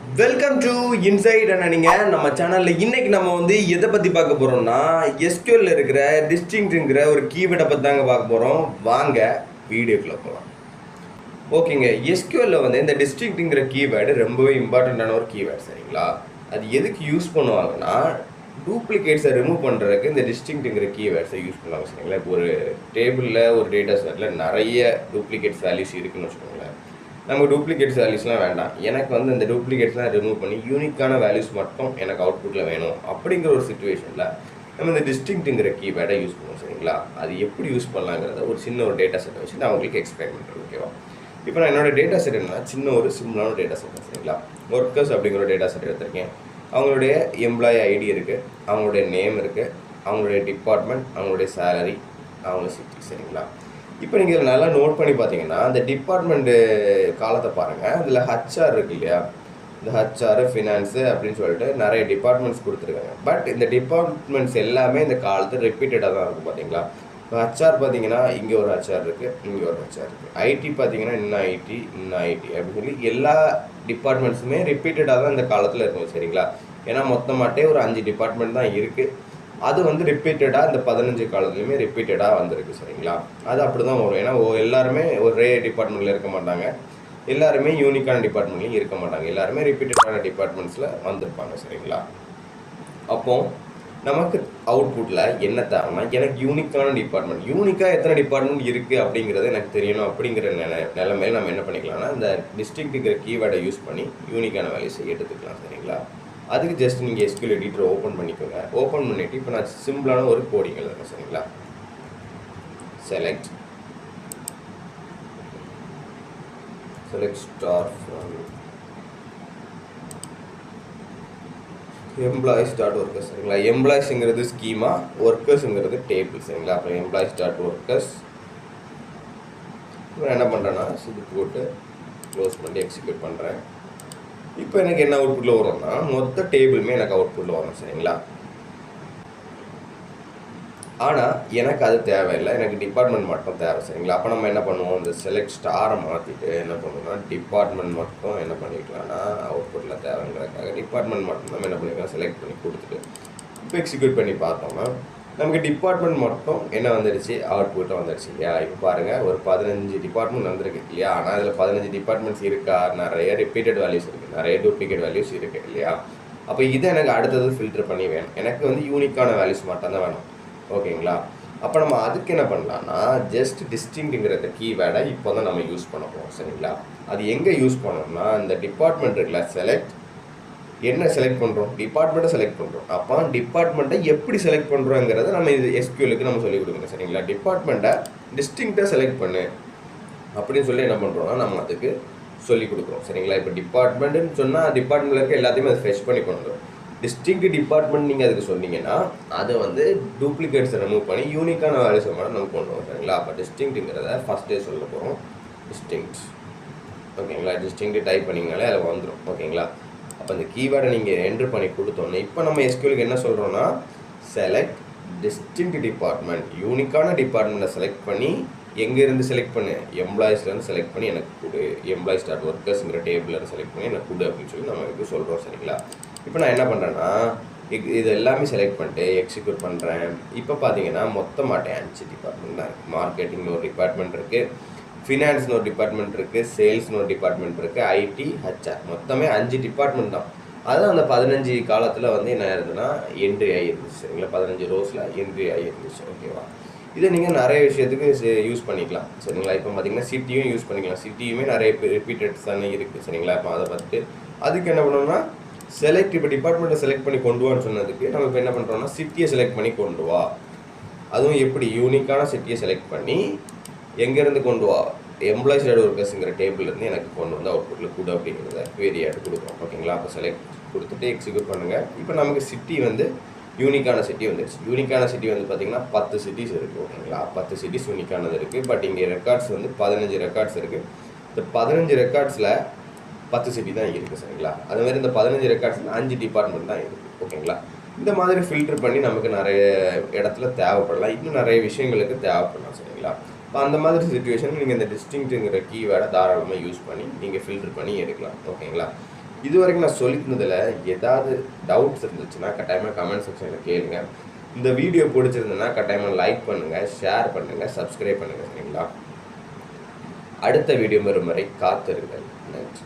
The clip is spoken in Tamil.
Welcome to inside அண்ணனிங்க. நம்ம சேனலில் இன்னைக்கு நம்ம வந்து எதை பற்றி பார்க்க போகிறோம்னா எஸ்கியூஎல் இருக்கிற டிஸ்டிங்க்ட்ங்கிற ஒரு கீவேர்டை பற்றி தாங்க பார்க்க போகிறோம். வாங்க வீடியோக்குள்ளே போகலாம். ஓகேங்க, எஸ்கியூஎல்ல வந்து இந்த டிஸ்டிங்க்ட்ங்கிற கீவேர்டு ரொம்பவே இம்பார்ட்டண்ட்டான ஒரு கீவேர்டு, சரிங்களா? அது எதுக்கு யூஸ் பண்ணுவாங்கன்னா டூப்ளிகேட்ஸை ரிமூவ் பண்ணுறதுக்கு இந்த டிஸ்டிங்க்ட்ங்கிற கீவேர்ட்ஸை யூஸ் பண்ணுவாங்க, சரிங்களா? இப்போ ஒரு டேபிளில் ஒரு டேட்டா செட்டில் நிறைய டூப்ளிகேட்ஸ் வேல்யூஸ் இருக்குன்னு வச்சுக்கோங்களேன். நம்ம டூப்ளிகேட்ஸ் வேல்யூஸ்லாம் வேண்டாம், எனக்கு வந்து இந்த டூப்ளிகேட்ஸ்லாம் ரிமூவ் பண்ணி யூனிக்கான வேல்யூஸ் மட்டும் எனக்கு அவுட்புட்டில் வேணும் அப்படிங்கிற ஒரு சுச்சுவேஷனில் நம்ம இந்த டிஸ்டிங்க்ட்ங்கிற கீவேர்டை யூஸ் பண்ணுவோம், சரிங்களா? அது எப்படி யூஸ் பண்ணலாங்கிறத ஒரு சின்ன ஒரு டேட்டா செட்டை வச்சு நான் உங்களுக்கு எக்ஸ்பிளைன் பண்ணுறேன், ஓகேவா? இப்போ நான் என்னோடய டேட்டா செட் என்ன சின்ன ஒரு சிம்பிளான டேட்டா செட், சரிங்களா? ஒர்க்கர்ஸ் அப்படிங்கிற டேட்டா செட் எடுத்திருக்கேன். அவங்களுடைய எம்ப்ளாயி ஐடி இருக்குது, அவங்களுடைய நேம் இருக்குது, அவங்களுடைய டிபார்ட்மெண்ட், அவங்களுடைய சேலரி, அவங்க சிட்டி, சரிங்களா? இப்போ நீங்கள் இதில் நல்லா நோட் பண்ணி பார்த்தீங்கன்னா அந்த டிபார்ட்மெண்ட்டு காலத்தை பாருங்கள். அதில் ஹச்ஆர் இருக்குது இல்லையா? இந்த ஹச்ஆர் ஃபினான்ஸு அப்படின்னு சொல்லிட்டு நிறைய டிபார்ட்மெண்ட்ஸ் கொடுத்துருக்காங்க. பட் இந்த டிபார்ட்மெண்ட்ஸ் எல்லாமே இந்த காலத்தை ரிப்பீட்டடாக தான் இருக்கும், பார்த்தீங்களா? இப்போ ஹச்ஆர் பார்த்தீங்கன்னா இங்கே ஒரு ஹச்ஆர் இருக்குது, இங்கே ஒரு ஹச்ஆர் இருக்குது. ஐடி பார்த்தீங்கன்னா இன்னும் ஐடி அப்படின்னு சொல்லி எல்லா டிபார்ட்மெண்ட்ஸுமே ரிப்பீட்டடாக தான் இந்த காலத்தில் இருக்கும், சரிங்களா? ஏன்னா மொத்தமாட்டே ஒரு 5 டிபார்ட்மெண்ட் தான் இருக்குது. அது வந்து ரிப்பீட்டடாக இந்த 15 காலத்துலையுமே ரிப்பீட்டடாக வந்திருக்கு, சரிங்களா? அது அப்படி தான் வரும். ஏன்னா எல்லாருமே ஒரே டிபார்ட்மெண்ட்டில் இருக்க மாட்டாங்க, எல்லாருமே யூனிக்கான டிபார்ட்மெண்ட்லையும் இருக்க மாட்டாங்க, எல்லாருமே ரிப்பீட்டடான டிபார்ட்மெண்ட்ஸில் வந்திருப்பாங்க, சரிங்களா? அப்போ நமக்கு அவுட்புட்டில் என்ன தேவைன்னா எனக்கு யூனிக்கான டிபார்ட்மெண்ட், யூனிக்காக எத்தனை டிபார்ட்மெண்ட் இருக்குது அப்படிங்கிறது எனக்கு தெரியணும். அப்படிங்கிற நிலைமையில் நம்ம என்ன பண்ணிக்கலாம்னா இந்த டிஸ்ட்ரிக்ட்டுங்கிற கீவேர்டை யூஸ் பண்ணி யூனிக்கான வேல்யூஸை எடுத்துக்கலாம், சரிங்களா? அதுக்கு ஜஸ்ட் நீங்கள் எஸ்கியூஎல் எடிட்டர் ஓப்பன் பண்ணிக்கோங்க. ஓப்பன் பண்ணிவிட்டு இப்போ நான் சிம்பிளான ஒரு கோடிங் எழுதுறேன், சரிங்களா? Select star from employees dot workers, சரிங்களா? எம்ப்ளாயிஸுங்கிறது ஸ்கீமா, ஒர்க்கர்ஸுங்கிறது டேபிள், சரிங்களா? அப்புறம் எம்ப்ளாயிஸ் டாட் ஒர்க்கர்ஸ் இப்போ என்ன பண்ணுறேன்னா இது போட்டு க்ளோஸ் பண்ணி எக்ஸிக்யூட் பண்ணுறேன். இப்போ எனக்கு என்ன அவுட்புட்டில் வரும்னா மொத்த டேபிளுமே எனக்கு அவுட்புட்டில் வரும், சரிங்களா? ஆனால் எனக்கு அது தேவையில்லை, எனக்கு டிபார்ட்மெண்ட் மட்டும் தேவை, சரிங்களா? அப்போ நம்ம என்ன பண்ணுவோம், இந்த செலக்ட் ஸ்டாரை மாற்றிட்டு என்ன பண்ணுவோம்னா டிபார்ட்மெண்ட் மட்டும் என்ன பண்ணிக்கலாம்னா அவுட்புட்டில் தேவைங்கிறதுக்காக டிபார்ட்மெண்ட் மட்டும் நம்ம என்ன பண்ணிக்கலாம் செலக்ட் பண்ணி கொடுத்துட்டு இப்போ எக்ஸிக்யூட் பண்ணி பார்த்தோம்னா நமக்கு டிபார்ட்மெண்ட் மட்டும் என்ன வந்துடுச்சு, அவுட்புட்டும் வந்துடுச்சு இல்லையா? இப்போ பாருங்கள் ஒரு 15 டிபார்ட்மெண்ட் வந்திருக்கு இல்லையா? ஆனால் அதில் 15 டிபார்ட்மெண்ட்ஸ் இருக்கா? நிறைய ரிப்பீட்டட் வேல்யூஸ் இருக்குது, நிறைய டூப்ளிகேட் வேல்யூஸ் இருக்குது இல்லையா? அப்போ இதை எனக்கு அடுத்தது ஃபில்டர் பண்ணி வேணும், எனக்கு வந்து யூனிக்கான வேல்யூஸ் மட்டும் தான் வேணும், ஓகேங்களா? அப்போ நம்ம அதுக்கு என்ன பண்ணலாம்னா ஜஸ்ட் டிஸ்டிங்க்ட்ங்கிற இந்த கீவேர்டை இப்போ தான் நம்ம யூஸ் பண்ண போகிறோம், சரிங்களா? அது எங்கே யூஸ் பண்ணோம்னா இந்த டிபார்ட்மெண்ட் இருக்குல்ல, செலக்ட் என்ன செலக்ட் பண்ணுறோம், டிபார்ட்மெண்ட்டை செலக்ட் பண்ணுறோம். அப்போ டிபார்ட்மெண்ட்டை எப்படி செலக்ட் பண்ணுறோங்கிறத நம்ம இது எஸ்கியூஎலுக்கு நம்ம சொல்லிக் கொடுக்கணும், சரிங்களா? டிபார்ட்மெண்ட்டை டிஸ்டிங்க்டாக செலக்ட் பண்ணு அப்படின்னு சொல்லி என்ன பண்ணுறோம்னா நம்ம அதுக்கு சொல்லிக் கொடுக்குறோம், சரிங்களா? இப்போ டிபார்ட்மெண்ட்டுன்னு சொன்னால் டிபார்ட்மெண்ட்டில் இருக்க எல்லாத்தையுமே அதை ஃப்ரெஷ் பண்ணி கொண்டு வரும். டிஸ்டிங்க்ட் டிபார்ட்மெண்ட் நீங்கள் அதுக்கு சொன்னீங்கன்னா அதை வந்து டூப்ளிகேட்ஸை ரிமூவ் பண்ணி யூனிக்கான வேல்யூஸை மட்டும் நம்ம கொண்டு வரோம், சரிங்களா? அப்போ டிஸ்டிங்க்ட்ங்கிறத ஃபஸ்ட்டே சொல்ல போகிறோம், டிஸ்டிங்க்ட், ஓகேங்களா? டிஸ்டிங்க்ட் டைப் பண்ணிங்கனாலே அதில் வந்துடும், ஓகேங்களா? அப்போ இந்த கீவேர்டை நீங்கள் என்ட்ரு பண்ணி கொடுத்தோன்னே இப்போ நம்ம எஸ்கியூஎலுக்கு என்ன சொல்கிறோன்னா செலக்ட் டிஸ்டிங்க்ட் டிபார்ட்மெண்ட், யூனிக்கான டிபார்ட்மெண்ட்டை செலக்ட் பண்ணி எங்கேருந்து செலக்ட் பண்ணு, எம்ப்ளாயிஸ்லேருந்து செலக்ட் பண்ணி எனக்கு கொடு, எம்ப்ளாயிஸ் டாட் ஒர்க்கர்ஸுங்கிற டேபிளில் செலக்ட் பண்ணி எனக்கு கொடு அப்படின்னு சொல்லி நம்ம இதுக்கு சொல்கிறோம், சரிங்களா? இப்போ நான் என்ன பண்ணுறேன்னா இது எல்லாமே செலக்ட் பண்ணிட்டு எக்ஸிக்யூட் பண்ணுறேன். இப்போ பார்த்தீங்கன்னா மொத்தமாட்டேன் 5 டிபார்ட்மெண்ட் தான் இருக்குது. மார்க்கெட்டிங்னு ஒரு டிபார்ட்மெண்ட் இருக்குது, ஃபினான்ஸ்னு ஒரு டிபார்ட்மெண்ட் இருக்குது, சேல்ஸ்னு ஒரு டிபார்ட்மெண்ட் இருக்குது, ஐடி, ஹச்ஆர், மொத்தமே 5 டிபார்ட்மெண்ட் தான். அதுதான் அந்த 15 காலத்தில் வந்து என்ன ஆயிருதுன்னா என்ட்ரி ஆகிருந்துச்சு, சரிங்களா? 15 ரோஸில் என்ட்ரி ஆகிருந்துச்சு, ஓகேவா? இதை நீங்கள் நிறைய விஷயத்துக்கு யூஸ் பண்ணிக்கலாம், சரிங்களா? இப்போ பார்த்தீங்கன்னா சிட்டியும் யூஸ் பண்ணிக்கலாம், சிட்டியுமே நிறைய ரிப்பீட்டட்ஸ் தானே இருக்குது, சரிங்களா? இப்போ அதை பார்த்துட்டு அதுக்கு என்ன பண்ணோம்னா செலக்ட், இப்போ டிபார்ட்மெண்ட்டை செலக்ட் பண்ணி கொண்டு வான்னு சொன்னதுக்கு நம்ம இப்போ என்ன பண்ணுறோம்னா சிட்டியை செலக்ட் பண்ணி கொண்டு வா, அதுவும் எப்படி யூனிக்கான சிட்டியை செலக்ட் பண்ணி எங்கேருந்து கொண்டு வா, எம்ப்ளாயிஸ் டாட் ஒர்க்கர்ஸுங்கிற டேபிள்லேருந்து எனக்கு கொண்டு வந்து அவுட்புட்டில் கொடு அப்படிங்கிறத வேரியாட்டு கொடுக்குறோம், ஓகேங்களா? அப்போ செலக்ட் கொடுத்துட்டு எக்ஸிக்யூட் பண்ணுங்கள். இப்போ நமக்கு சிட்டி வந்து யூனிக்கான சிட்டி வந்துடுச்சு. யூனிக்கான சிட்டி வந்து பார்த்திங்கன்னா 10 சிட்டிஸ் இருக்குது, ஓகேங்களா? 10 சிட்டிஸ் யூனிக்கானது இருக்குது. பட் இங்கே ரெக்கார்ட்ஸ் வந்து 15 ரெக்கார்ட்ஸ் இருக்குது. இந்த 15 ரெக்கார்ட்ஸில் 10 சிட்டி தான் இருக்குது, சரிங்களா? அதுமாதிரி இந்த 15 ரெக்கார்ட்ஸில் 5 டிபார்ட்மெண்ட் தான் இருக்குது, ஓகேங்களா? இந்த மாதிரி ஃபில்டர் பண்ணி நமக்கு நிறைய இடத்துல தேவைப்படலாம், இன்னும் நிறைய விஷயங்களுக்கு தேவைப்படலாம், சரிங்களா? இப்போ அந்த மாதிரி சுச்சுவேஷன் நீங்கள் இந்த டிஸ்டிங்க்ட்ங்கிற கீவேர்டை தாராளமாக யூஸ் பண்ணி நீங்கள் ஃபில்டர் பண்ணி எடுக்கலாம், ஓகேங்களா? இது வரைக்கும் நான் சொல்லியிருந்ததில் ஏதாவது டவுட்ஸ் இருந்துச்சுன்னா கட்டாயமாக கமெண்ட் செக்ஷனில் கேளுங்க. இந்த வீடியோ பிடிச்சிருந்ததுன்னா கட்டாயமாக லைக் பண்ணுங்கள், ஷேர் பண்ணுங்கள், சப்ஸ்கிரைப் பண்ணுங்கள். சரிங்களா? அடுத்த வீடியோ வரும் வரை காத்திருங்கள். நன்றி.